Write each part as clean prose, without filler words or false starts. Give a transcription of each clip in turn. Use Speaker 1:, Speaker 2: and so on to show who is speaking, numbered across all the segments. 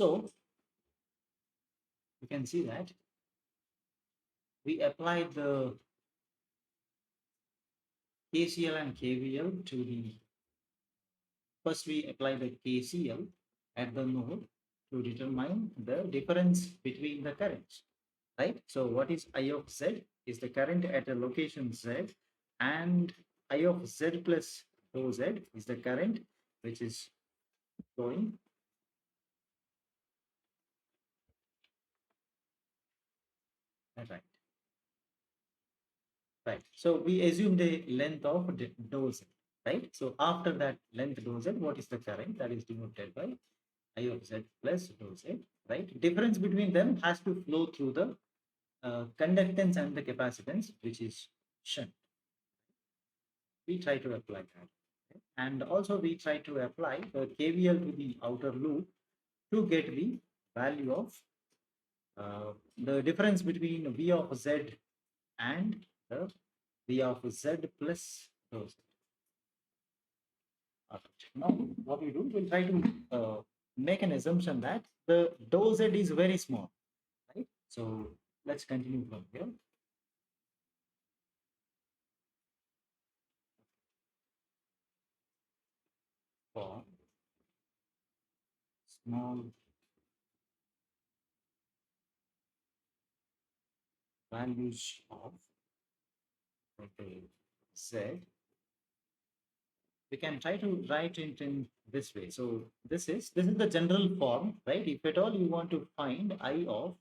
Speaker 1: So you can see that we applied the KCL and KVL to the first we apply the KCL at the node to determine the difference between the currents, right? So what is I of Z is the current at a location Z, and I of Z plus rho Z is the current which is going right. Right. So we assume the length of dou Z, right? So after that length dou Z, what is the current that is denoted by I of Z plus dou Z, right? Difference between them has to flow through the conductance and the capacitance, which is shunt. We try to apply that. Okay? And also we try to apply the KVL to the outer loop to get the value of the difference between V of Z and the V of Z plus dou Z. Now, what we do, we'll try to make an assumption that the dou Z is very small, right? So let's continue from here. For small values of Z, we can try to write it in this way. So this is the general form, right? If at all you want to find I of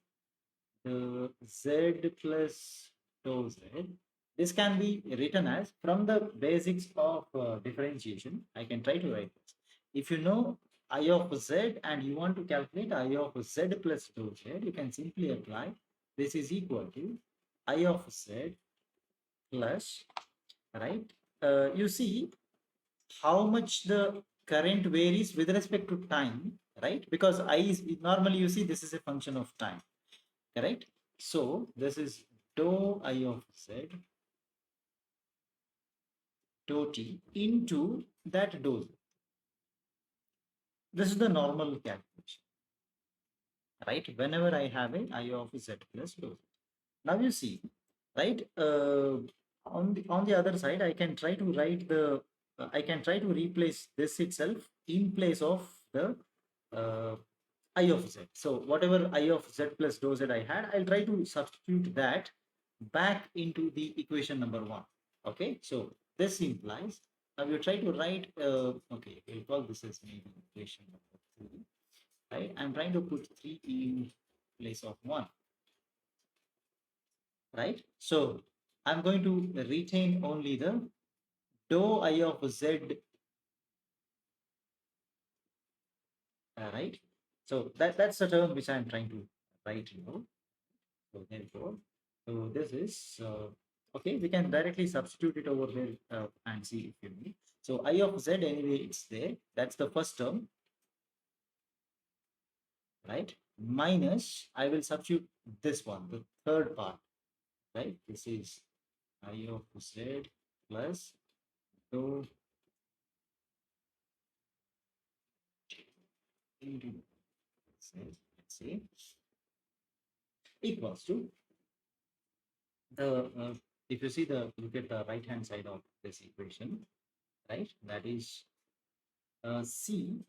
Speaker 1: the Z plus dou Z, this can be written as from the basics of differentiation. I can try to write this. If you know I of Z and you want to calculate I of Z plus dou Z, you can simply apply this is equal to I of Z plus, right? You see how much the current varies with respect to time, right? Because I is normally you see this is a function of time, correct? So this is dou I of Z dou t into that dou Z. This is the normal calculation, right? Whenever I have a I of Z plus dou Z. Now you see, right? On the other side, I can try to write the I can try to replace this itself in place of the uh, I of Z. So whatever I of Z plus dou Z I had, I'll try to substitute that back into the equation number one. Okay, so this implies now you try to write. Okay, we'll call this as maybe equation number three. Right, I'm trying to put three in place of one. Right, so I'm going to retain only the dou I of Z. Right, so that's the term which I'm trying to write. So therefore, so this is okay. We can directly substitute it over there and see if you need. So I of Z anyway, it's there. That's the first term, right? Minus, I will substitute this one, the third part, right? This is I of Z plus dou into Z, let's say, equals to the if you see the look at the right hand side of this equation, right? That is C.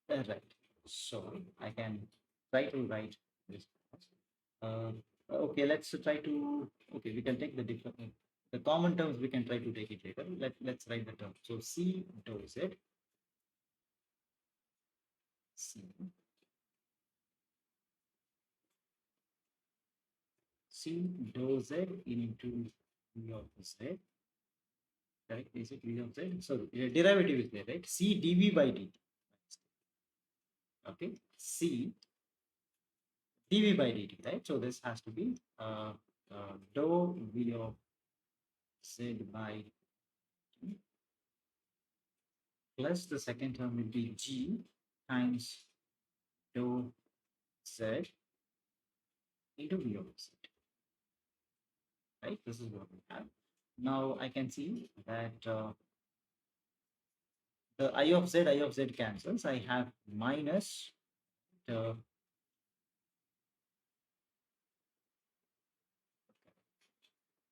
Speaker 1: Right. So I can try to write this. Uh, okay, let's try to. Okay, we can take the different. The common terms we can try to take it later. Let's write the term. So C dou Z. C. C dou Z into V of Z. Correct? Is it V of Z? So derivative is there, right? C dV by dt. Okay. C dV by dt, right? So this has to be dou V of Z by plus the second term will be G times dou Z into V of Z, right? This is what we have. Now I can see that The I of z cancels. I have minus the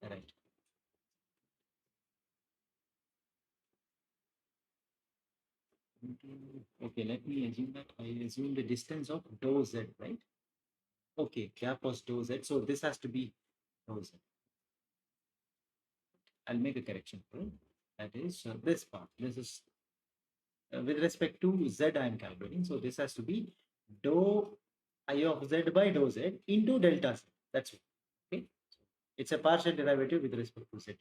Speaker 1: right. Okay, let me assume that I assume the distance of dou z, right? Okay, gap was dou z. So this has to be dou z. I'll make a correction for it. That is this part. This is with respect to z I am calculating. So this has to be dou I of z by dou z into delta z. That's it. Okay. It's a partial derivative with respect to z.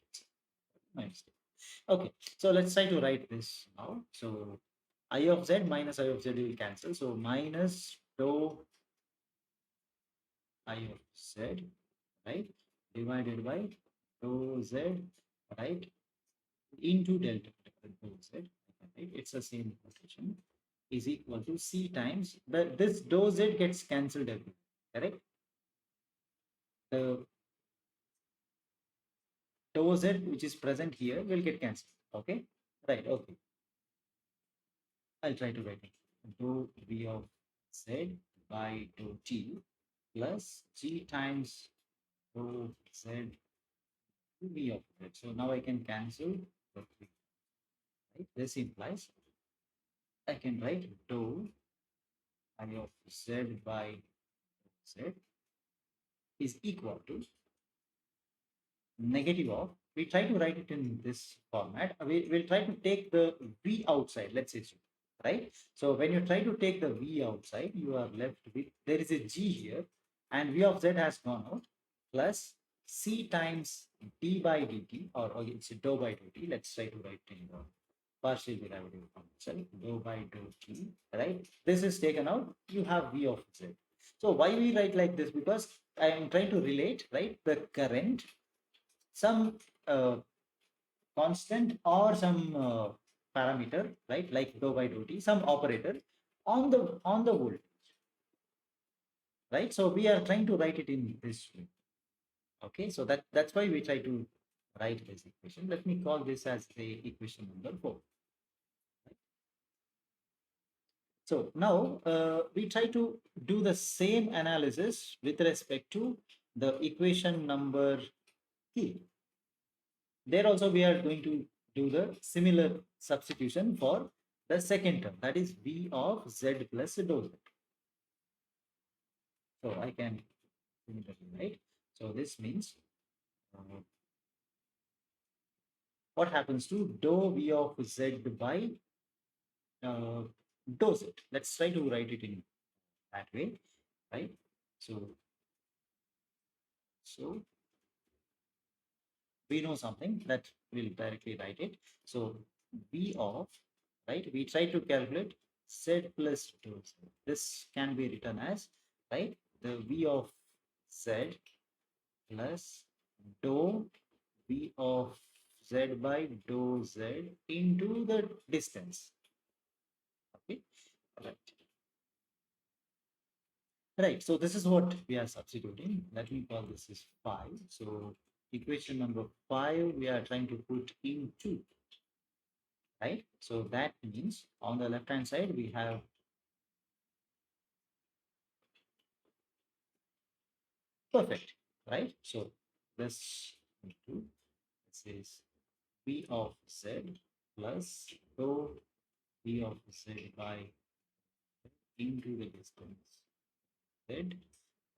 Speaker 1: My mistake. Okay. So let's try to write this now. So I of z minus I of z will cancel. So minus dou I of z, right? Divided by dou z, right? Into delta dou z, right? It's the same notation is equal to c times this dou z gets cancelled everywhere, correct? The dou z which is present here will get cancelled. Okay, right? Okay, I'll try to write it. Dou v of z by dou t plus g times dou z v of z. So now I can cancel the three. Right? This implies I can write dou I of z by z is equal to negative of, we try to write it in this format. We'll try to take the v outside, let's say so, right? So when you try to take the v outside, you are left with, there is a g here, and v of z has gone out, plus c times d by dt, or it's dou by dou t. Let's try to write in the partial derivative form itself, dou by dou t, right? This is taken out, you have v of z. So why we write like this? Because I am trying to relate, right, the current, some constant or some parameter, right, like dou by dou t, some operator on the voltage, right? So we are trying to write it in this way. Okay, so that's why we try to write this equation. Let me call this as the equation number 4. So now we try to do the same analysis with respect to the equation number 3. There also we are going to do the similar substitution for the second term, that is v of z plus dou z. So I can right. So this means what happens to dou v of z by uh, dou z. Let's try to write it in that way, right? So we know something that will directly write it. So v of, right, we try to calculate z plus dou z. This can be written as, right, the v of z plus dou v of z by dou z into the distance. Okay, right. Right, so this is what we are substituting. Let me call this is 5. So equation number 5 we are trying to put into, right? So that means on the left hand side we have perfect, right? So this into, this is v of z plus dou v of z by into the distance z,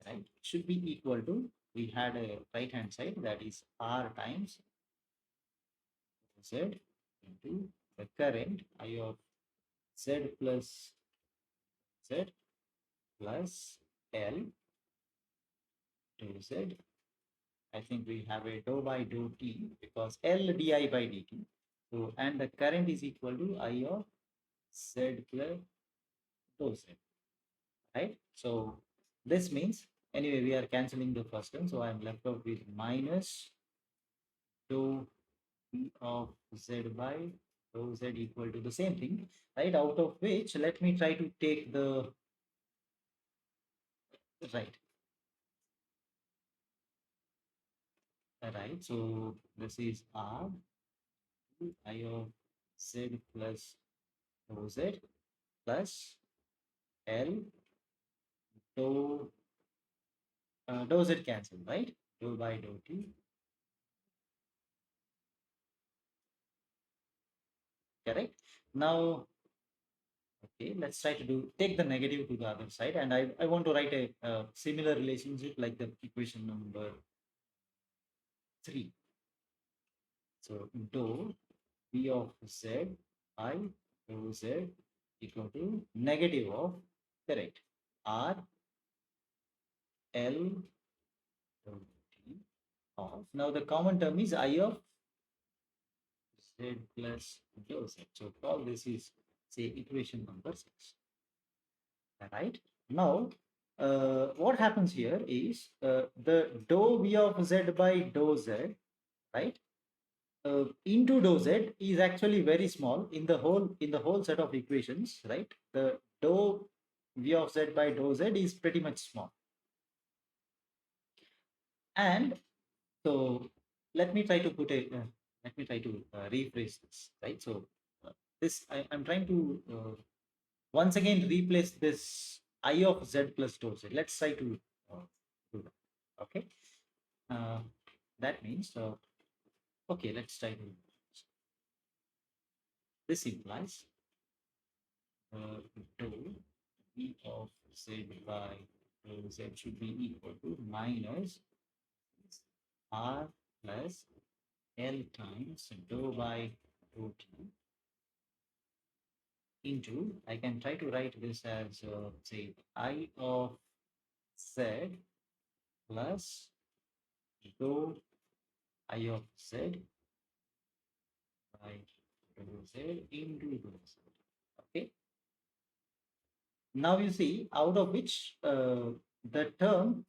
Speaker 1: right? Should be equal to, we had a right hand side that is r times z into the current I of z plus z plus L dou z. I think we have a dou by dou t because L di by dt. So, and the current is equal to I of z plus dou z, right? So, this means, anyway, we are cancelling the first term. So, I'm left out with minus dou v of z by dou z equal to the same thing, right? Out of which, let me try to take the, right, right. So, this is r I of z plus dou z plus L dou dou z cancel, right? Dou by dou t. Correct. Now, okay, let's try to take the negative to the other side, and I want to write a similar relationship like the equation number 3. So dou v of z by dou z equal to negative of, correct, r L dou t of, now the common term is I of z plus dou z. So all this is, say, equation number 6. Right? Now, what happens here is the dou v of z by dou z, right? Into dou z is actually very small in the whole set of equations, right? The dou v of z by dou z is pretty much small. And so let me try to rephrase this, right? So this I'm trying to once again replace this I of z plus dou z. Let's try to do that. Okay. Uh, that means, okay, let's try to. This implies dou v of z by dou z should be equal to minus r plus L times dou by dou t into, I can try to write this as, say, I of z plus dou I of z by dou z into dou z. Okay. Now you see out of which the term,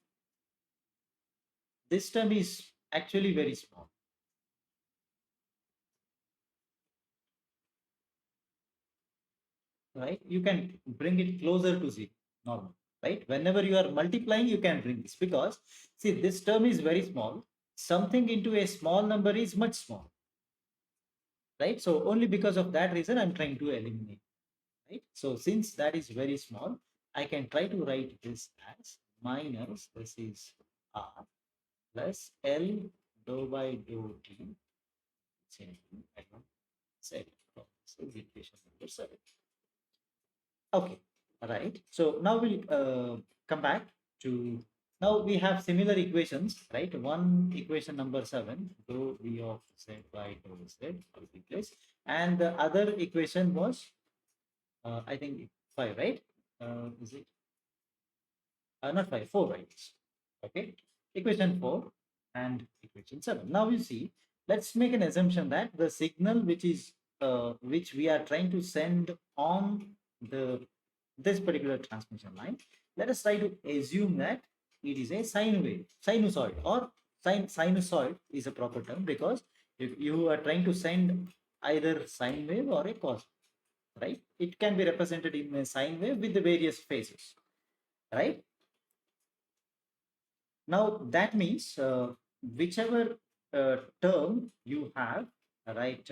Speaker 1: this term is actually very small. Right? You can bring it closer to zero, normal, right? Whenever you are multiplying, you can bring this, because see, this term is very small. Something into a small number is much small, right? So only because of that reason, I'm trying to eliminate, right? So since that is very small, I can try to write this as minus, this is R plus L dou by dou t. I don't say, so equation number 7. Okay, all right. So now we'll come back to, now we have similar equations, right? One equation number 7, dou v of z by dou z will be placed, and the other equation was, I think 5, right? Is it? Not 5, 4, right? Okay, equation 4 and equation 7. Now you see, let's make an assumption that the signal which we are trying to send on the this particular transmission line, let us try to assume that it is a sine wave, sinusoid, or sinusoid is a proper term, because if you are trying to send either sine wave or a cos, right? It can be represented in a sine wave with the various phases, right? Now that means whichever term you have, right?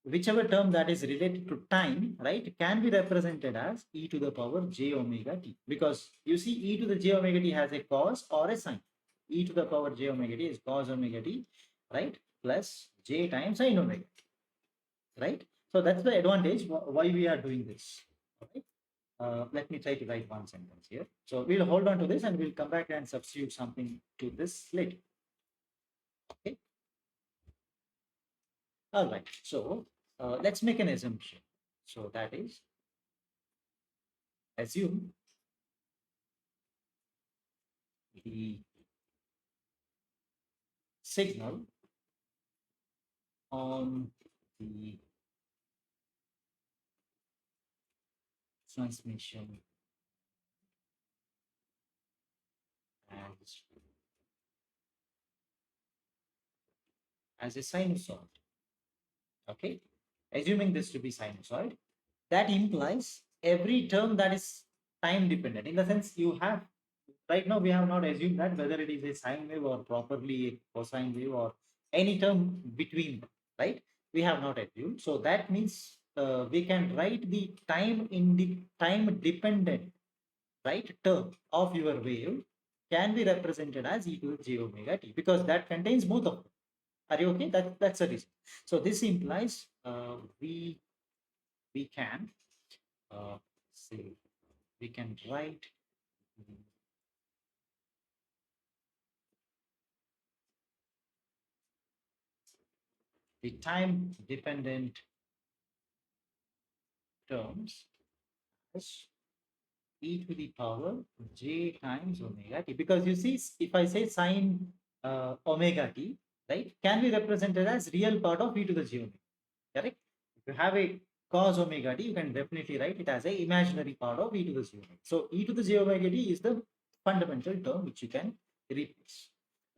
Speaker 1: Whichever term that is related to time, right, can be represented as e to the power j omega t, because you see e to the j omega t has a cos or a sine. E to the power j omega t is cos omega t, right, plus j times sine omega, right? So that's the advantage why we are doing this. Okay. Let me try to write one sentence here. So we'll hold on to this and we'll come back and substitute something to this later. Okay. All right. So let's make an assumption. So that is, assume the signal on the transmission as, as a sinusoid. Okay. Assuming this to be sinusoid, that implies every term that is time dependent. In the sense, you have, right now we have not assumed that whether it is a sine wave or properly a cosine wave or any term between them, right? We have not assumed. So that means we can write the time in the time dependent, right, term of your wave can be represented as e to the j omega t, because that contains both of them. Are you okay? That's the reason. So this implies we can say we can write the time dependent terms as e to the power j times omega t, because you see, if I say sine omega t, right, can be represented as real part of e to the j omega, correct? If you have a cos omega t, you can definitely write it as a imaginary part of e to the j omega. So e to the j omega t is the fundamental term which you can replace,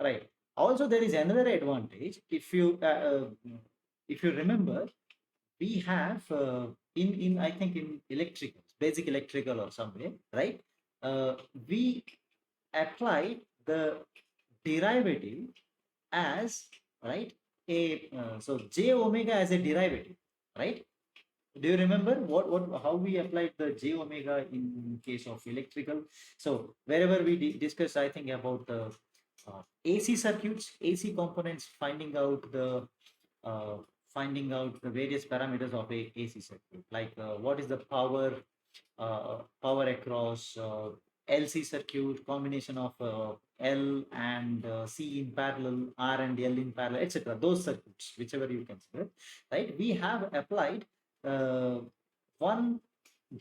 Speaker 1: right? Also, there is another advantage. If you remember, we have in I think in electrical, basic electrical or somewhere, right? We apply the derivative as, right, a so j omega as a derivative, right? Do you remember what how we applied the j omega in case of electrical? So wherever we discussed, I think, about the AC circuits, AC components, uh, finding out the various parameters of a AC circuit, like what is the power across LC circuit, combination of L and C in parallel, R and L in parallel, etc. Those circuits, whichever you consider, right? We have applied uh, one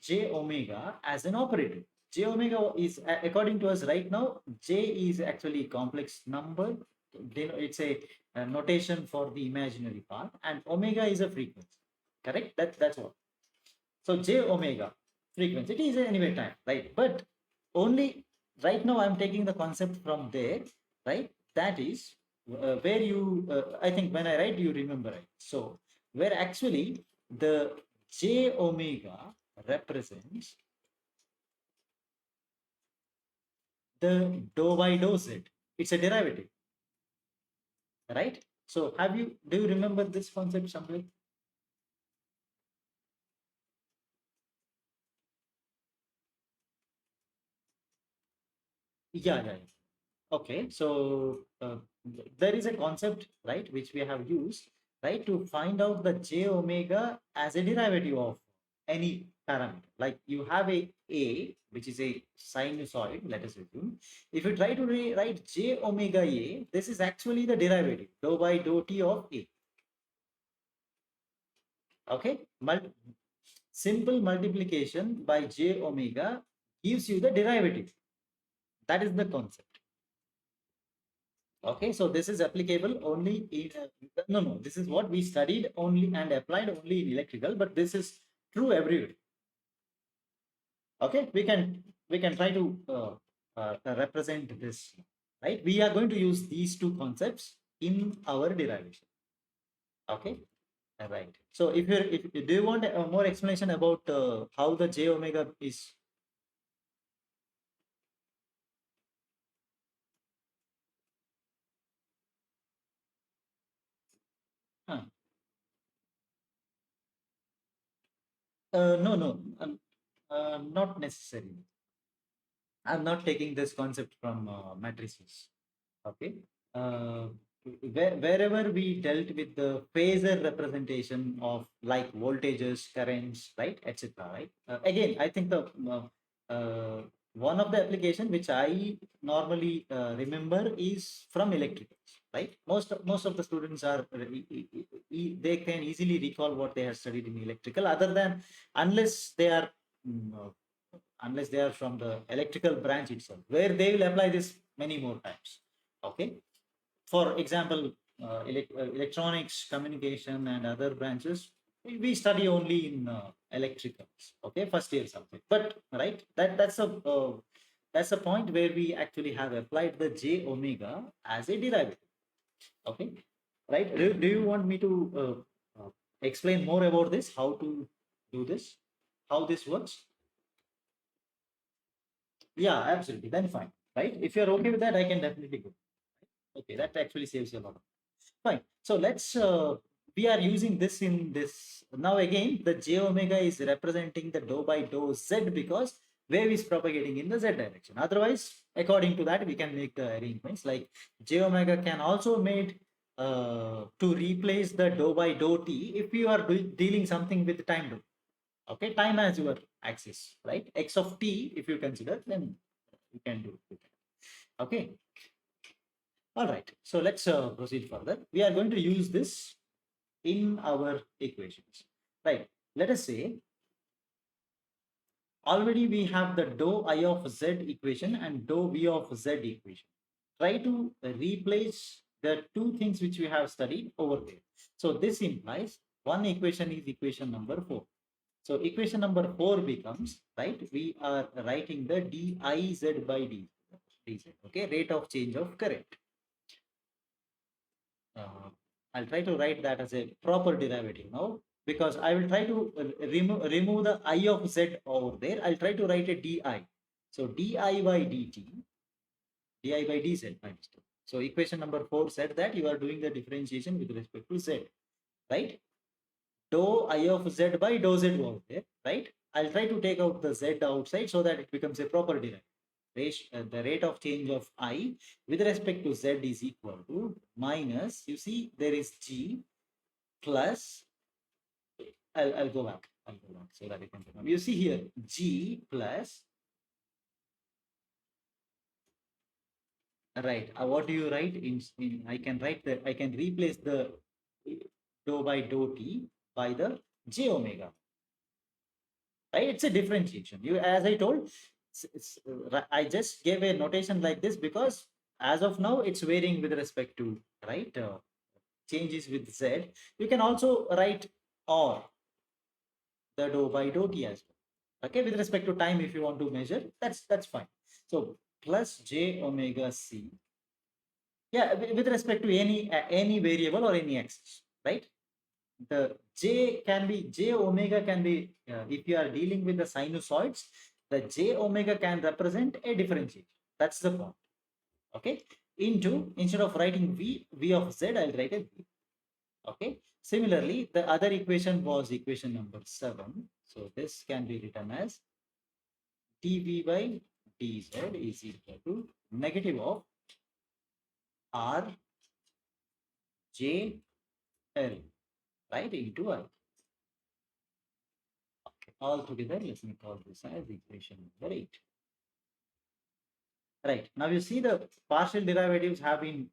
Speaker 1: j omega as an operator. J omega is, according to us right now, j is actually complex number. It's a notation for the imaginary part, and omega is a frequency. Correct? That's what. So j omega frequency, it is anyway time, right? But only right now I'm taking the concept from there, right? That is where you, I think when I write, you remember it. So where actually the j omega represents the dou by dou z. It's a derivative, right? So do you remember this concept somewhere? Yeah. Okay, so there is a concept, right, which we have used, right, to find out the j omega as a derivative of any parameter. Like you have a, which is a sinusoid, let us assume. If you try to write j omega a, this is actually the derivative, dou by dou t of a. Okay, simple multiplication by j omega gives you the derivative. That is the concept. Okay, so this is applicable only in no, this is what we studied only and applied only in electrical, but this is true everywhere. Okay, we can try to represent this, right? We are going to use these two concepts in our derivation. Okay, right. So if do you want more explanation about how the j omega is? Huh. No, not necessarily. I'm not taking this concept from matrices. Okay. Uh, Wherever we dealt with the phasor representation of like voltages, currents, right, etc. Right. Again, I think the one of the application which I normally remember is from electricals. Right. Most of the students are they can easily recall what they have studied in electrical, other than unless they are mm, uh, unless they are from the electrical branch itself, where they will apply this many more times. Okay, for example, electronics, communication, and other branches, we study only in electricals. Okay, first year subject. But right, that's a point where we actually have applied the j omega as a derivative. Okay, right. Do you want me to explain more about this, how to do this, how this works? Yeah, absolutely. Then fine. Right? If you're okay with that, I can definitely go. Okay, that actually saves you a lot of. Fine. So let's we are using this in this. Now again, the j omega is representing the dou by dou z because wave is propagating in the z direction. Otherwise, according to that, we can make the arrangements like j omega can also made to replace the dou by dou t if you are dealing something with time dou. Okay, time as your axis, right? X of t, if you consider, then you can do it. Okay. All right. So let's proceed further. We are going to use this in our equations, right? Let us say already we have the dou I of z equation and dou v of z equation. Try to replace the two things which we have studied over there. So this implies one equation is equation number 4. So equation number 4 becomes, right, we are writing the diz by dz, okay, rate of change of current. uh, I'll try to write that as a proper derivative now, because I will try to remove the I of z over there. I'll try to write a di. So di by dt, di by dz by mistake. So equation number 4 said that you are doing the differentiation with respect to z, right? Dou I of z by dou z over there, right? I'll try to take out the z outside so that it becomes a proper derivative. The rate of change of I with respect to z is equal to minus, you see, there is g plus, I'll go back. I'll go back so that you can remember. You see here, g plus, right? What do you write in? I can write that. I can replace the dou by dou t by the j omega. Right? It's a differentiation. You, as I told, I just gave a notation like this because as of now it's varying with respect to, right, changes with z. You can also write or the dou by dou t as well. Okay, with respect to time, if you want to measure, that's fine. So plus j omega c, yeah, with respect to any variable or any axis, right? The j can be, j omega can be, if you are dealing with the sinusoids, the j omega can represent a differentiation. That's the point. Okay, into, instead of writing v of z, I'll write a v. Okay, similarly the other equation was equation number 7. So this can be written as dv by dz is equal to negative of r j l, right, into I. Okay, all together, let me call this as equation number 8. Right, now you see the partial derivatives have been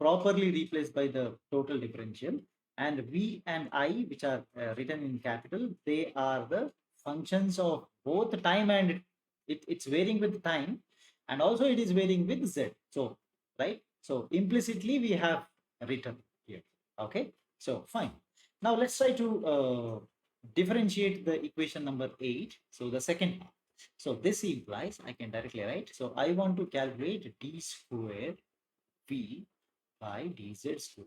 Speaker 1: properly replaced by the total differential, and v and I, which are written in capital, they are the functions of both time and it's varying with time, and also it is varying with z. So, right, so implicitly we have written here. Okay, so fine. Now let's try to differentiate the equation number 8. So the second part. So this implies I can directly write. So I want to calculate d square v by dz square.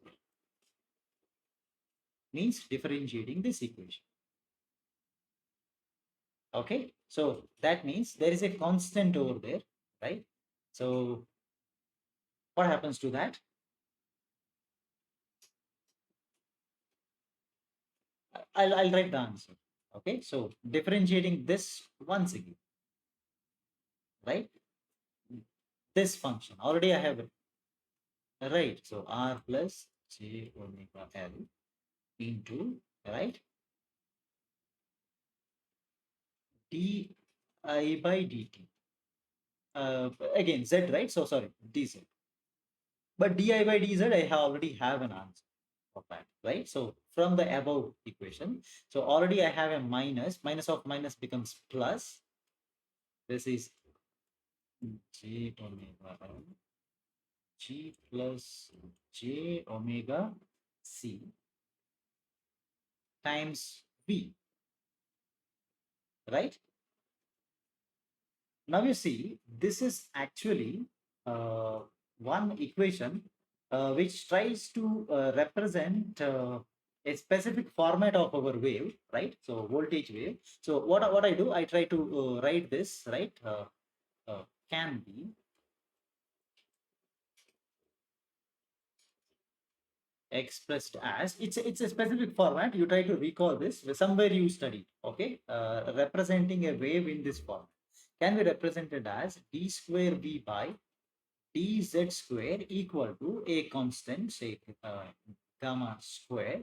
Speaker 1: Means differentiating this equation. Okay, so that means there is a constant over there, right? So what happens to that? I'll write the answer. Okay, so differentiating this once again, right? This function already I have it, right? So r plus j omega l into, right, di by dt. Again z, right? So sorry, dz. But di by dz, I already have an answer for that, right? So from the above equation, so already I have a minus. Minus of minus becomes plus. This is j omega l g plus j omega c times v, right? Now you see, this is actually one equation which tries to represent a specific format of our wave, right? So voltage wave. So what I do, I try to write this, right? Can be expressed as, it's a specific format. You try to recall this somewhere you studied. Okay, representing a wave in this form can be represented as d square v by dz square equal to a constant, say gamma square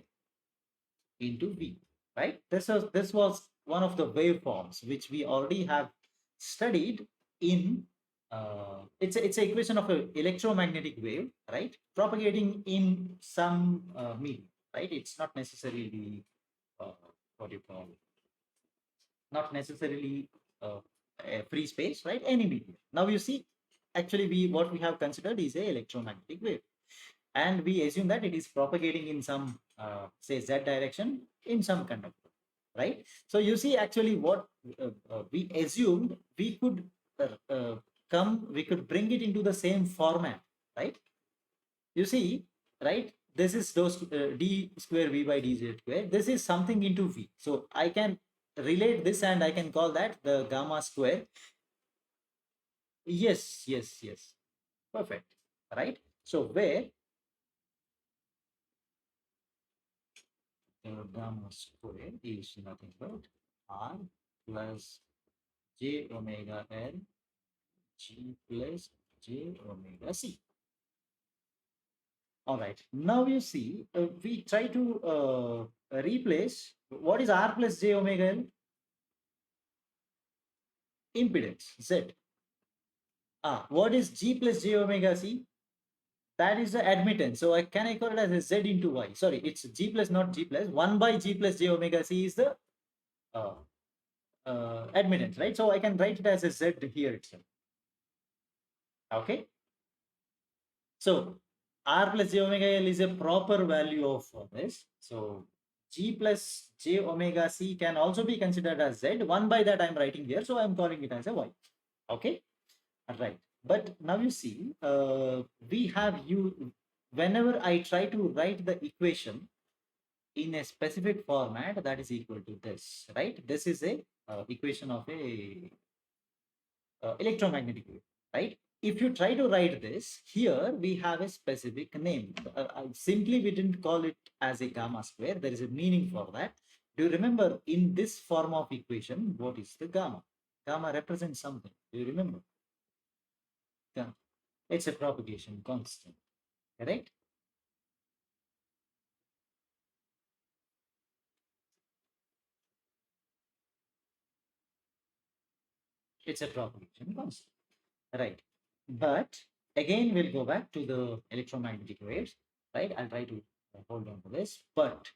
Speaker 1: into v, right? This was one of the waveforms which we already have studied in. It's an equation of an electromagnetic wave, right? Propagating in some medium, right? It's not necessarily uh, what do you call it? Not necessarily uh, a free space, right? Any medium. Now you see, actually, we what we have considered is a electromagnetic wave, and we assume that it is propagating in some say z direction in some conductor, right? So you see, actually, what we assumed, we could we could bring it into the same format, right? You see, right? This is those d square v by dz square. This is something into v. So I can relate this and I can call that the gamma square. Yes, yes, yes. Perfect. Right? So where the gamma square is nothing but r plus j omega l g plus j omega c. All right. Now you see, we try to replace what is r plus j omega l? Impedance, Z. What is G plus J omega C? That is the admittance. So I call it as a Z into Y. Sorry, it's G plus, not G plus. 1 by G plus J omega C is the uh, admittance, right? So I can write it as a Z here itself. Okay. So R plus J omega L is a proper value of this. So G plus J omega C can also be considered as Z. 1 by that I'm writing here. So I'm calling it as a Y. Okay. Right. But now you see, we have you, whenever I try to write the equation in a specific format, that is equal to this, right? This is a equation of a electromagnetic wave, right? If you try to write this here, we have a specific name. Simply, we didn't call it as a gamma square. There is a meaning for that. Do you remember in this form of equation, what is the gamma? Gamma represents something. Do you remember? Yeah. It's a propagation constant, correct? It's a propagation constant, right? But again, we'll go back to the electromagnetic waves, right? I'll try to hold on to this, but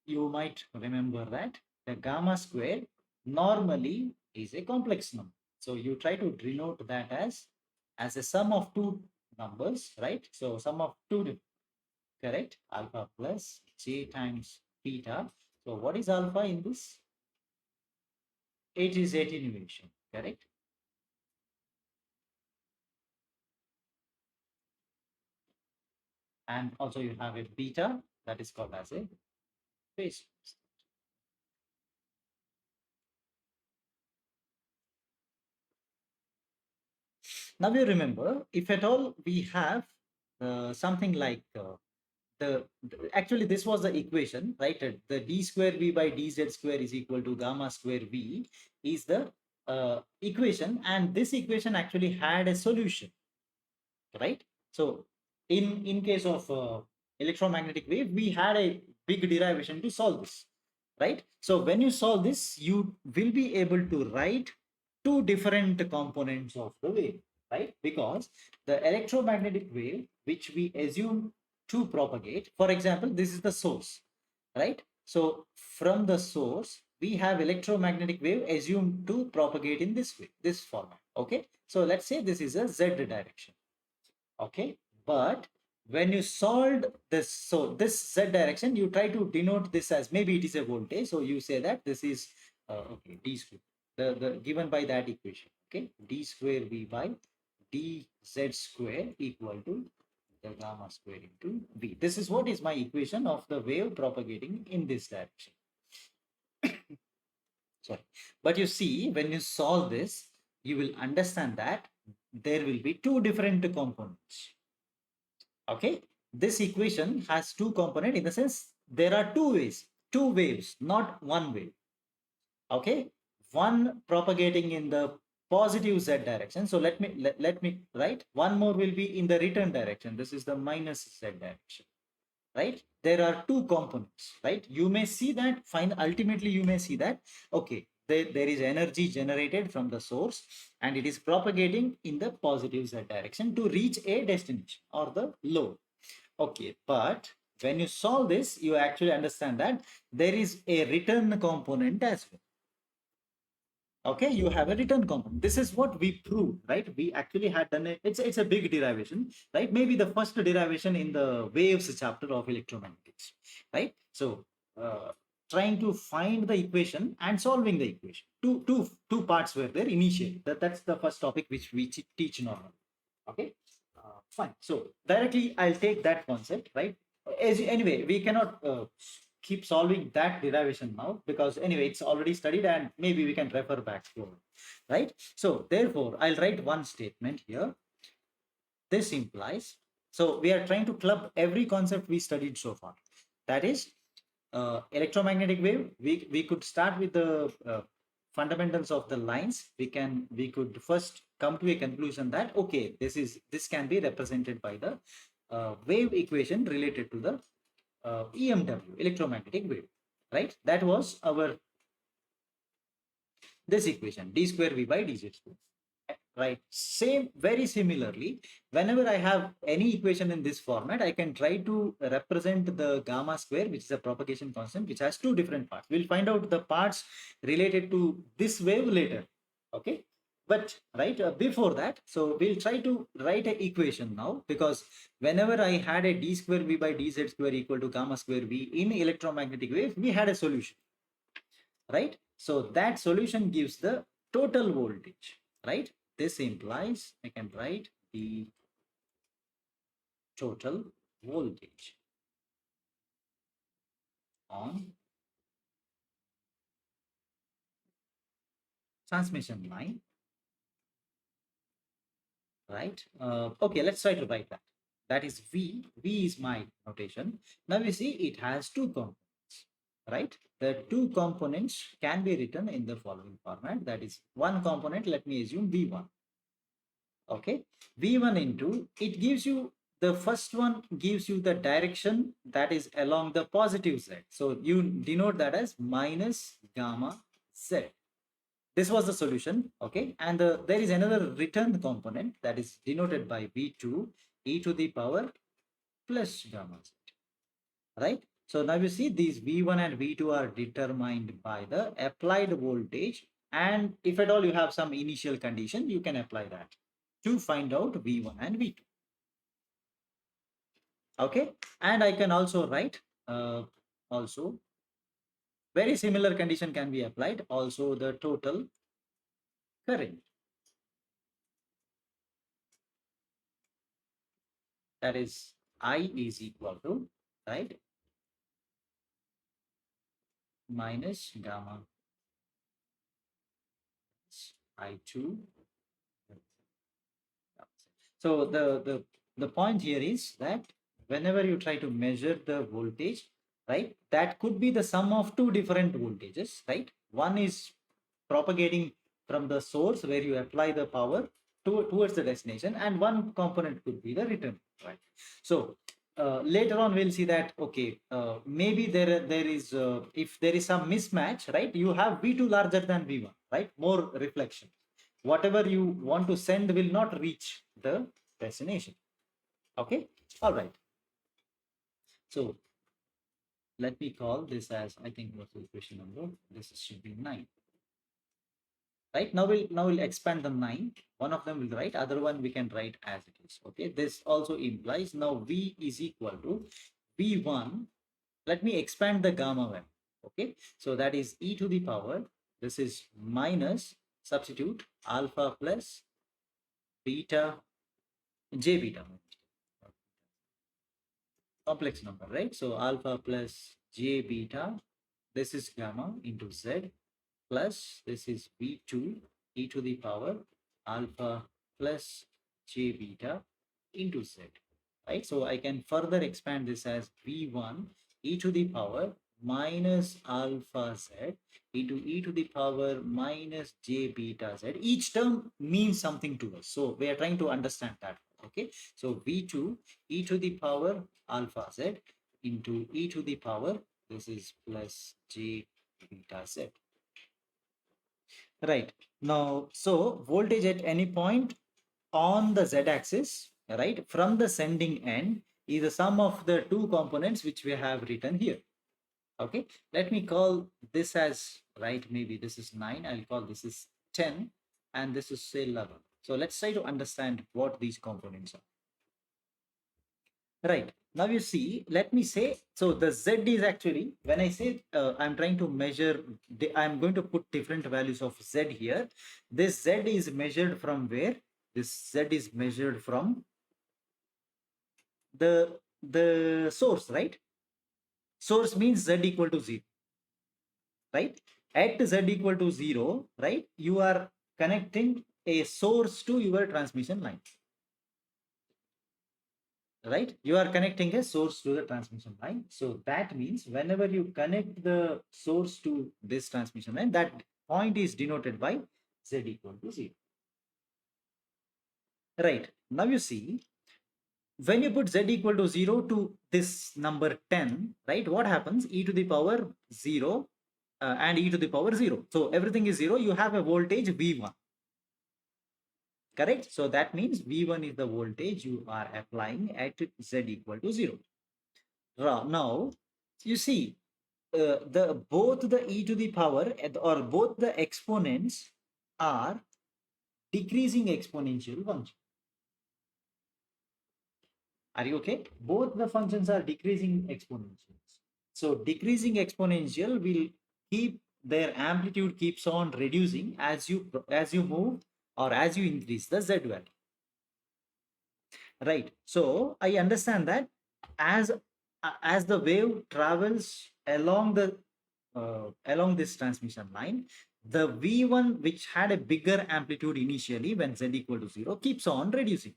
Speaker 1: you might remember that the gamma square normally is a complex number. So you try to denote that as a sum of two numbers, right? So sum of two, correct? Alpha plus j times theta. So what is alpha in this? It is attenuation, correct? And also you have a beta that is called as a phase. Now you remember, if at all we have something like actually this was the equation, right? The d square v by dz square is equal to gamma square v is the equation, and this equation actually had a solution, right? So in case of electromagnetic wave, we had a big derivation to solve this, right? So when you solve this, you will be able to write two different components of the wave, right? Because the electromagnetic wave, which we assume to propagate, for example, this is the source, right? So from the source, we have electromagnetic wave assumed to propagate in this way, this format. Okay. So let's say this is a Z direction. Okay. But when you solved this, so this Z direction, you try to denote this as maybe it is a voltage. So you say that this is okay, d square, the given by that equation. Okay. D square V by dz square equal to the gamma square into v. This is what is my equation of the wave propagating in this direction. Sorry. But you see, when you solve this, you will understand that there will be two different components. Okay. this equation has two components, in the sense there are two waves, not one wave. Okay, one propagating in the positive z direction. So let me write one more will be in the return direction. This is the minus z direction, right? There are two components, right? You may see that, fine, ultimately you may see that, okay, there is energy generated from the source and it is propagating in the positive z direction to reach a destination or the load. Okay, but when you solve this, you actually understand that there is a return component as well. Okay, you have a return component. This is what we proved, right? We actually had done it. It's a big derivation, right? Maybe the first derivation in the waves chapter of electromagnetics, right? So trying to find the equation and solving the equation. Two parts were there initially. That's the first topic which we teach normally. Okay, fine. So directly I'll take that concept, right? Anyway, we cannot keep solving that derivation now, because anyway it's already studied and maybe we can refer back to it, right? So therefore I'll write one statement here. This implies, so we are trying to club every concept we studied so far. That is, electromagnetic wave, we could start with the fundamentals of the lines. We could first come to a conclusion that, okay, this can be represented by the wave equation related to the EMW, electromagnetic wave, right? That was our this equation, d square v by dz square, right? Same, very similarly, whenever I have any equation in this format, I can try to represent the gamma square, which is a propagation constant, which has two different parts. We'll find out the parts related to this wave later. Okay, but right before that, so we'll try to write an equation now, because whenever I had a d square v by dz square equal to gamma square v in electromagnetic wave, we had a solution, right? So that solution gives the total voltage, right? This implies I can write the total voltage on transmission line, right? Okay, let's try to write that. That is V. V is my notation. Now you see it has two components, right? The two components can be written in the following format. That is, one component, let me assume V1. Okay, V1 into, it gives you, the first one gives you the direction that is along the positive z. So you denote that as minus gamma z. This was the solution. Okay, and there is another return component that is denoted by V2 e to the power plus gamma z, right? So now you see these V1 and V2 are determined by the applied voltage, and if at all you have some initial condition, you can apply that to find out V1 and V2. Okay, and I can also write also very similar condition can be applied, also the total current, that is I is equal to, right, minus gamma I2. So the point here is that whenever you try to measure the voltage, right, that could be the sum of two different voltages, right? One is propagating from the source where you apply the power towards the destination, and one component could be the return, right? So later on we'll see that, okay, maybe there is if there is some mismatch, right, you have V2 larger than V1, right, more reflection, whatever you want to send will not reach the destination. Okay, all right. So let me call this as, I think, what's the equation number? This should be 9. Right, now we'll expand the 9. One of them will write, other one we can write as it is. Okay, this also implies now V is equal to V1. Let me expand the gamma value. Okay, so that is e to the power, this is minus, substitute alpha plus beta, j beta, complex number, right? So alpha plus j beta, this is gamma into z, plus this is v2 e to the power alpha plus j beta into z. right? So I can further expand this as v1 e to the power minus alpha z into e to the power minus j beta z. Each term means something to us. So we are trying to understand that. Okay. So v2 e to the power alpha z into e to the power, this is plus j beta z. Right. Now, so voltage at any point on the z-axis, right, from the sending end is the sum of the two components which we have written here. Okay, let me call this as, right, maybe this is 9, I'll call this is 10, and this is say 11. So let's try to understand what these components are. Right. Now you see, let me say, so the Z is actually, when I say I'm trying to measure, I'm going to put different values of Z here. This Z is measured from where? This Z is measured from the source, right? Source means Z equal to 0, right? At Z equal to 0, right? You are connecting a source to your transmission line, right? You are connecting a source to the transmission line. So that means whenever you connect the source to this transmission line, that point is denoted by Z equal to 0. Right. Now you see, when you put Z equal to 0 to this number 10, right? What happens? E to the power 0 and e to the power 0. So everything is 0. You have a voltage V1. Correct? So that means V1 is the voltage you are applying at Z equal to 0. Now, you see, the both the e to the power or both the exponents are decreasing exponential function. Are you okay? Both the functions are decreasing exponentials. So decreasing exponential will keep their amplitude keeps on reducing as you move or as you increase the z value. Right. So I understand that as as the wave travels along this transmission line, the V1 which had a bigger amplitude initially when z equal to 0 keeps on reducing.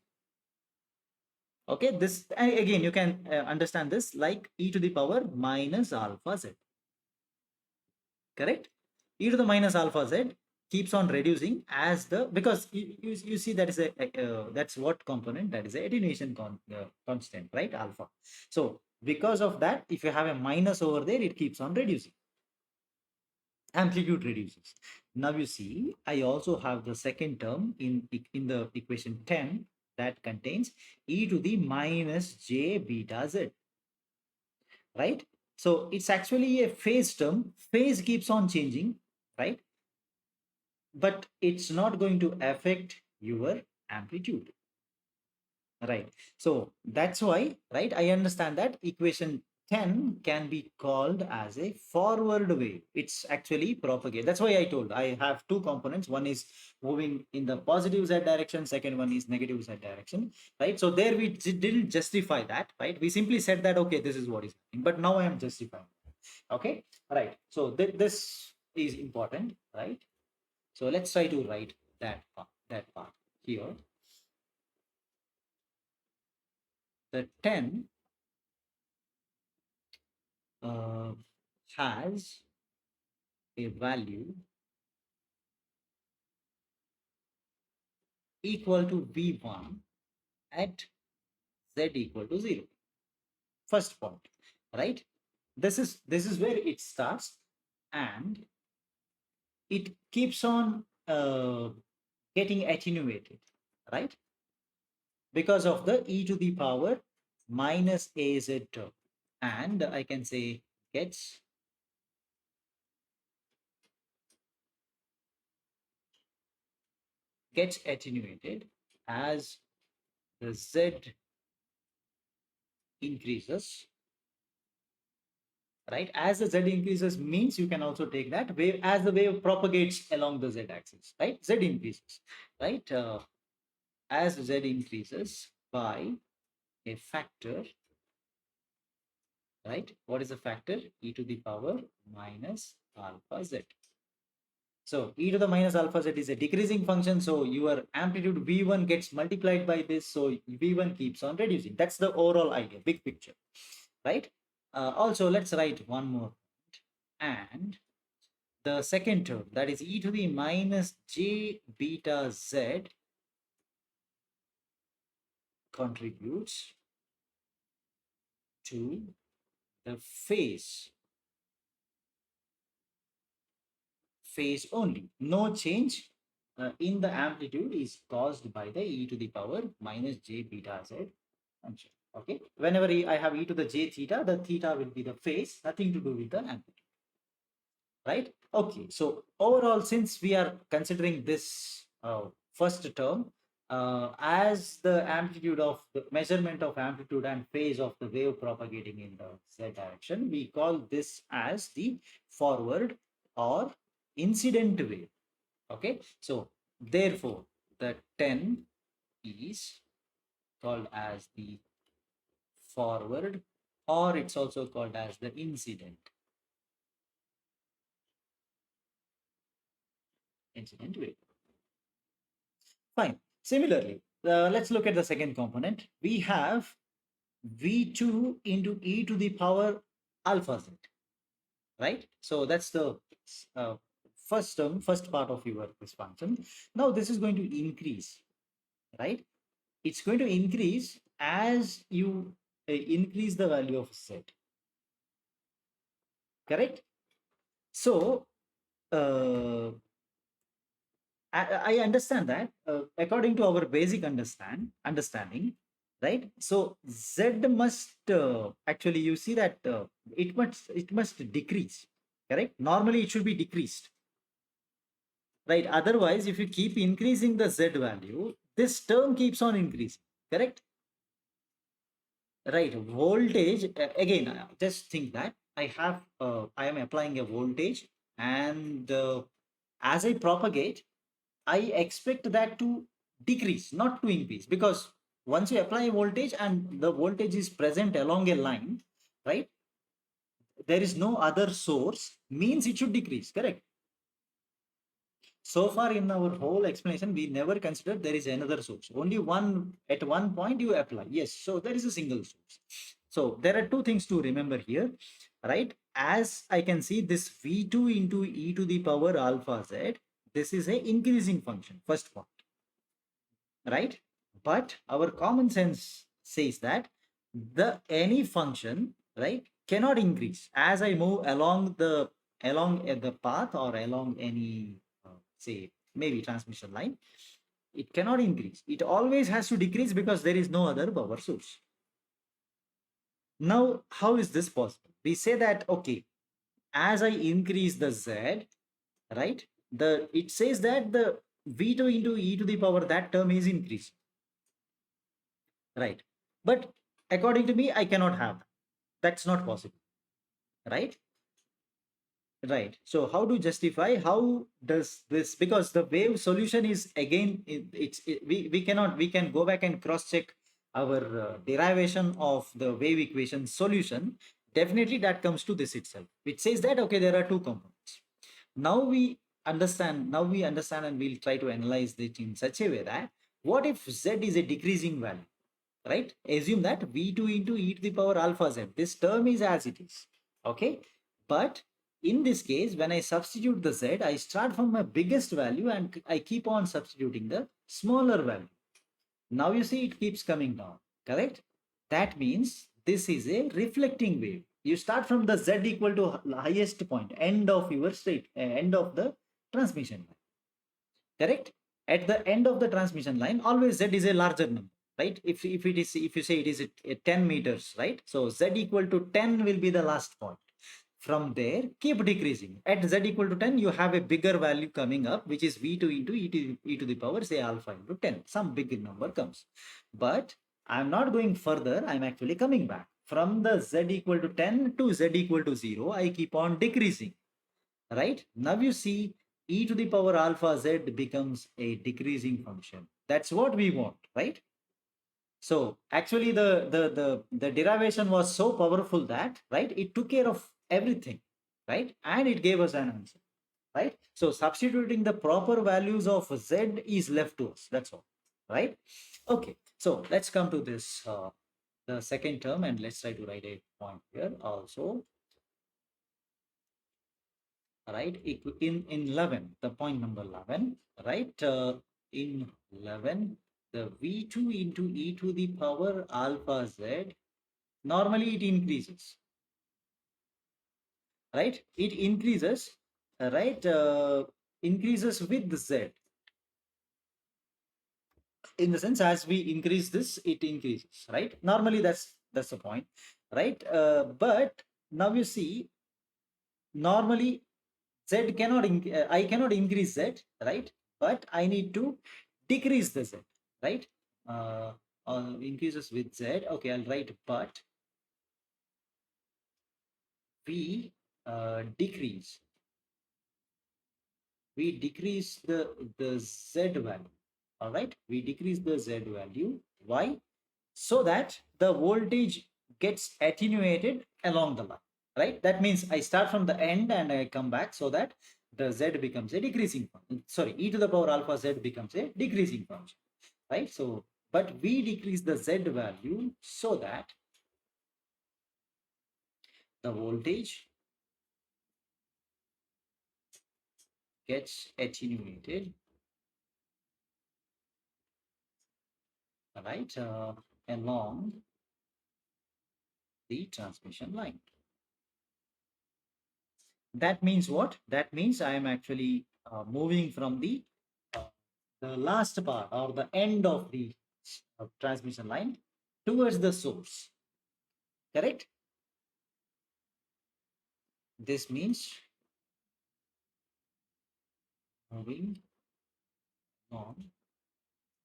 Speaker 1: Okay, this again you can understand this like e to the power minus alpha z. Correct? E to the minus alpha z keeps on reducing as the, because you see that is that's what component, that is a attenuation constant, right, alpha. So because of that, if you have a minus over there, it keeps on reducing, amplitude reduces. Now you see, I also have the second term in the equation 10 that contains e to the minus j beta z, right? So it's actually a phase term. Phase keeps on changing, right? But it's not going to affect your amplitude, right? So that's why, right, I understand that equation 10 can be called as a forward wave. It's actually propagate. That's why I told I have two components. One is moving in the positive z direction, second one is negative z direction, right? So there we didn't justify that, right? We simply said that okay, this is what is happening, but now I am justifying. Okay, right? So this is important, right? So let's try to write that part here. The 10 uh, has a value equal to V1 at Z equal to 0. First point, right? This is where it starts, and it keeps on getting attenuated, right? Because of the e to the power minus az term. And I can say gets attenuated as the z increases, right? As the z increases means you can also take that wave as the wave propagates along the z axis, right? Z increases, right? As z increases by a factor, right? What is the factor? E to the power minus alpha z. So e to the minus alpha z is a decreasing function. So your amplitude v1 gets multiplied by this. So v1 keeps on reducing. That's the overall idea, big picture, right? Also, let's write one more. And the second term, that is e to the minus j beta z, contributes to the phase only. No change in the amplitude is caused by the e to the power minus j beta z function. Okay. Whenever I have e to the j theta, the theta will be the phase, nothing to do with the amplitude. Right? Okay. So overall, since we are considering this first term as the amplitude of the measurement of amplitude and phase of the wave propagating in the z direction, we call this as the forward or incident wave. Okay. So therefore, the 10 is called as the forward, or it's also called as the incident wave. Fine. Similarly, let's look at the second component. We have v2 into e to the power alpha z, right? So that's the uh, first term, first part of your this function. Now this is going to increase, right? It's going to increase as you increase the value of z, correct? So I understand that according to our basic understanding, right? So Z must actually you see that it must decrease, correct? Normally it should be decreased, right? Otherwise, if you keep increasing the Z value, this term keeps on increasing, correct? Right. Voltage again. Just think that I am applying a voltage, and as I propagate, I expect that to decrease, not to increase, because once you apply a voltage and the voltage is present along a line, right? There is no other source, means it should decrease, correct? So far in our whole explanation, we never considered there is another source. Only one at one point you apply. Yes, so there is a single source. So there are two things to remember here, right? As I can see, this V2 into e to the power alpha z, this is a increasing function, first point, right? But our common sense says that the any function, right, cannot increase as I move along the path or along any say maybe transmission line. It cannot increase. It always has to decrease because there is no other power source. Now, how is this possible? We say that okay, as I increase the z, right? The it says that the v2 into e to the power that term is increasing, right? But according to me, I cannot have that. That's not possible, right? Right. So how to justify? How does this? Because the wave solution is again, we cannot, we can go back and cross check our derivation of the wave equation solution. Definitely that comes to this itself. It says that okay, there are two components. Now we understand. Now we understand, and we'll try to analyze it in such a way that what if z is a decreasing value? Right? Assume that v2 into e to the power alpha z. This term is as it is. Okay. But in this case, when I substitute the z, I start from my biggest value and I keep on substituting the smaller value. Now you see it keeps coming down. Correct? That means this is a reflecting wave. You start from the z equal to highest point, end of your state, end of the transmission line. Correct? At the end of the transmission line, always z is a larger number, right? If you say it is a 10 meters, right? So z equal to 10 will be the last point. From there, keep decreasing. At z equal to 10, you have a bigger value coming up, which is v2 into e to the power, say alpha into 10. Some big number comes. But I'm not going further. I'm actually coming back. From the z equal to 10 to z equal to 0, I keep on decreasing, right? Now you see e to the power alpha z becomes a decreasing function. That's what we want, right? So actually the derivation was so powerful that, right, it took care of everything, right? And it gave us an answer. right? So substituting the proper values of Z is left to us. That's all, right? Okay. So let's come to this, the second term, and let's try to write a point here also, right? In 11, the point number 11, right? In 11, the V2 into e to the power alpha Z, normally it increases, right? It increases, right? Increases with Z, in the sense as we increase this, it increases, right? Normally that's the point, right? But now you see, normally Z cannot, I cannot increase Z, right? But I need to decrease the Z, right? Uh, Increases with Z. Okay, I'll write, but we decrease, the Z value. All right, we decrease the Z value. Why? So that the voltage gets attenuated along the line, right? That means I start from the end and I come back, so that the Z becomes a decreasing function. Sorry, e to the power alpha Z becomes a decreasing function, right? So, but we decrease the Z value so that the voltage gets attenuated, right, along the transmission line. That means what? That means I am actually moving from uh, the last part or the end of the transmission line towards the source. Correct? This means moving on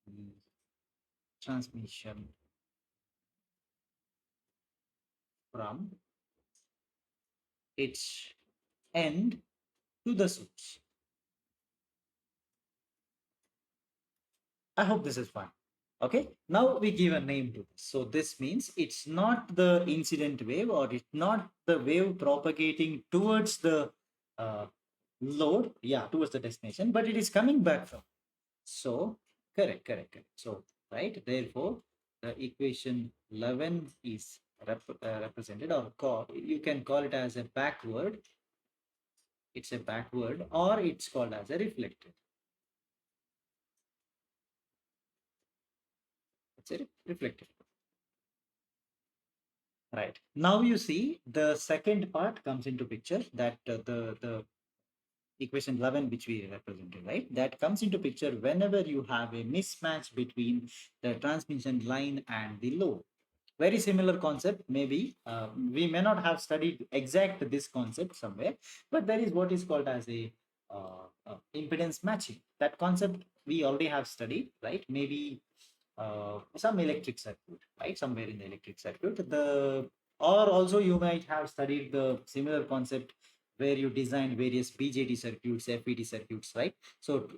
Speaker 1: the transmission from its end to the source. I hope this is fine. Okay, now we give a name to this. So this means it's not the incident wave, or it's not the wave propagating towards the uh, load, yeah, towards the destination, but it is coming back from. So correct. So right, therefore the equation 11 is represented, or you can call it as a backward. It's a backward, or it's called as a reflected. It's a reflected. Right. Now you see the second part comes into picture, that the equation 11 which we represented, right? That comes into picture whenever you have a mismatch between the transmission line and the load. Very similar concept, maybe. We may not have studied exact this concept somewhere, but there is what is called as a impedance matching. That concept we already have studied, right? Maybe some electric circuit, right? Somewhere in the electric circuit. Or also you might have studied the similar concept where you design various BJT circuits, FET circuits, right? So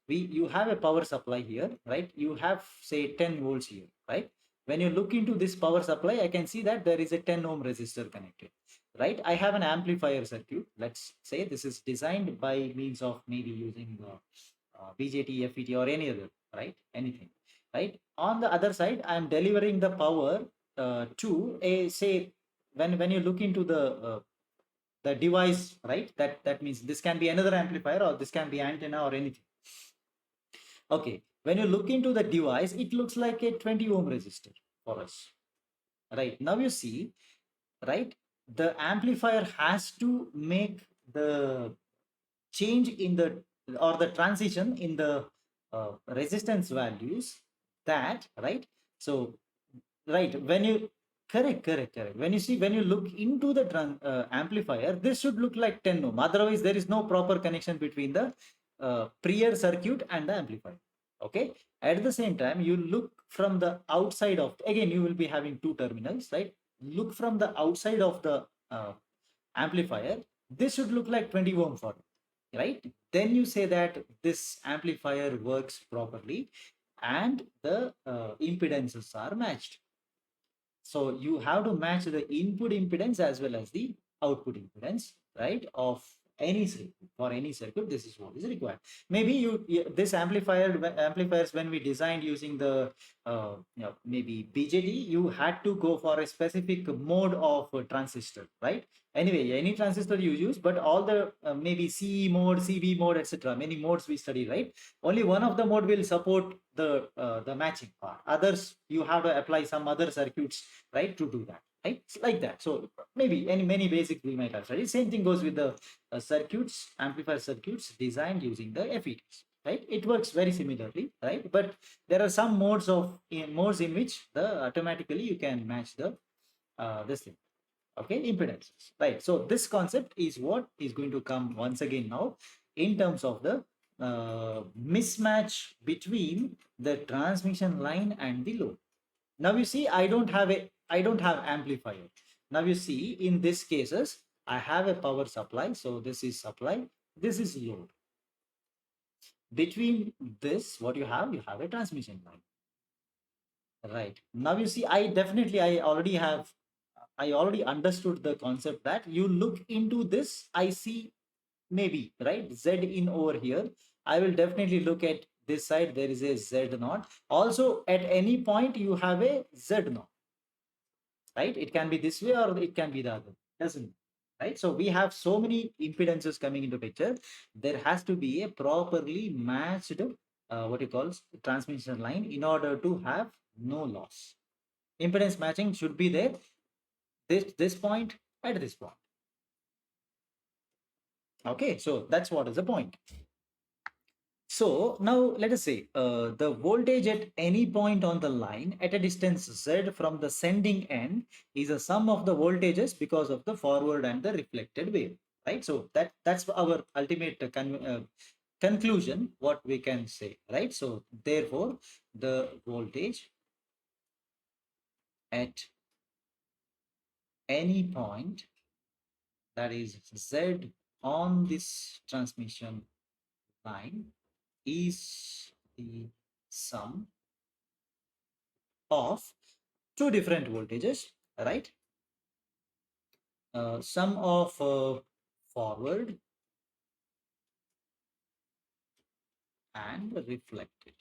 Speaker 1: you have a power supply here, right? You have say 10 volts here, right? When you look into this power supply, I can see that there is a 10 ohm resistor connected, right? I have an amplifier circuit. Let's say this is designed by means of maybe using BJT, FET, or any other, right? Anything, right? On the other side, I am delivering the power to a, say, when you look into the device, right? That means this can be another amplifier, or this can be antenna, or anything. Okay, when you look into the device, it looks like a 20 ohm resistor for us, right? Now you see, right? The amplifier has to make the change in the, or the transition in the resistance values, that, right? So right, when you, correct, when you see, when you look into the amplifier, this should look like 10 ohm, otherwise there is no proper connection between the prior circuit and the amplifier. Okay, at the same time, you look from the outside of, again you will be having two terminals, right? Look from the outside of the uh, amplifier, this should look like 20 ohm for you, right? Then you say that this amplifier works properly, and the impedances are matched. So you have to match the input impedance as well as the output impedance, right, of any circuit. For any circuit, this is what is required. Maybe this amplifiers, when we designed using the maybe BJT, you had to go for a specific mode of transistor, right? Anyway, any transistor you use, but all the maybe CE mode, CV mode, etc. Many modes we study, right? Only one of the mode will support the matching part. Others you have to apply some other circuits, right, to do that, right? It's like that. So maybe any many basic we might have studied. Same thing goes with the circuits, amplifier circuits designed using the FETs, right? It works very similarly, right? But there are some modes in which the automatically you can match the this thing, okay, impedances, right? So this concept is what is going to come once again now in terms of the mismatch between the transmission line and the load. Now you see, I don't have amplifier. Now you see, in this cases, I have a power supply. So this is supply, this is load. Between this, what you have a transmission line. Right. Now you see, I already understood the concept that you look into this, I see maybe, right? Z in over here. I will definitely look at this side. There is a Z naught. Also, at any point, you have a Z naught, right? It can be this way or it can be the other. Doesn't, right? So we have so many impedances coming into picture. There has to be a properly matched, what you call transmission line in order to have no loss. Impedance matching should be there. This point at this point. Okay, so that's what is the point. So now let us say the voltage at any point on the line at a distance z from the sending end is a sum of the voltages because of the forward and the reflected wave, right? So that's our ultimate conclusion, what we can say, right? So therefore, the voltage at any point, that is z on this transmission line, is the sum of two different voltages, right? Sum of forward and reflected,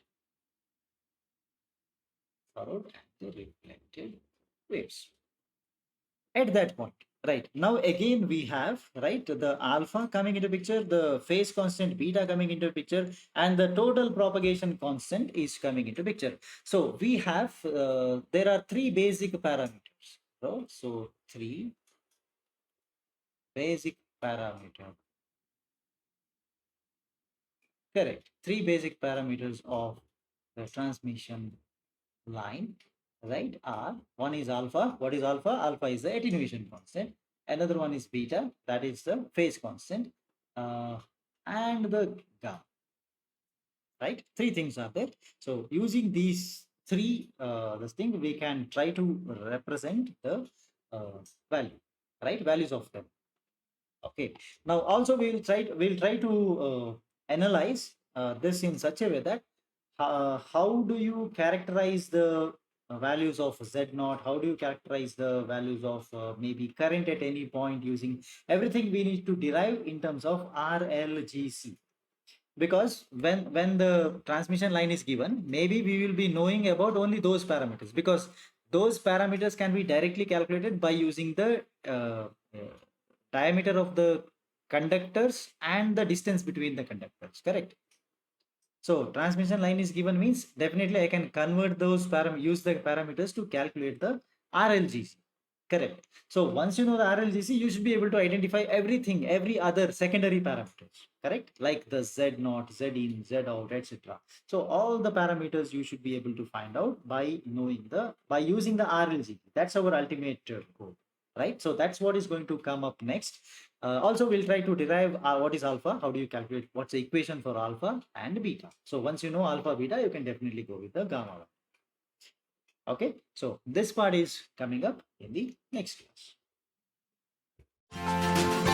Speaker 1: forward and the reflected waves at that point. Right, now again we have, right, the alpha coming into picture, the phase constant beta coming into picture, and the total propagation constant is coming into picture. So we have there are three basic parameters. So three basic parameters, correct, three basic parameters of the transmission line, right, are, one is alpha. What is alpha? Alpha is the attenuation constant. Another one is beta, that is the phase constant, uh, and the gamma, right? Three things are there. So using these three this thing, we can try to represent the value, right, values of them. Okay, now also we'll try to analyze this in such a way that how do you characterize the values of Z naught? How do you characterize the values of maybe current at any point, using everything we need to derive in terms of RLGC? Because when the transmission line is given, maybe we will be knowing about only those parameters, because those parameters can be directly calculated by using the diameter of the conductors and the distance between the conductors, correct? So transmission line is given means definitely I can convert those use the parameters to calculate the RLGC. Correct. So once you know the RLGC, you should be able to identify everything, every other secondary parameters. Correct. Like the Z naught, Z in, Z out, etc. So all the parameters you should be able to find out by knowing by using the RLGC. That's our ultimate goal. Right. So that's what is going to come up next. Also, we'll try to derive what is alpha, how do you calculate, what's the equation for alpha and beta. So once you know alpha, beta, you can definitely go with the gamma. Okay, so this part is coming up in the next class.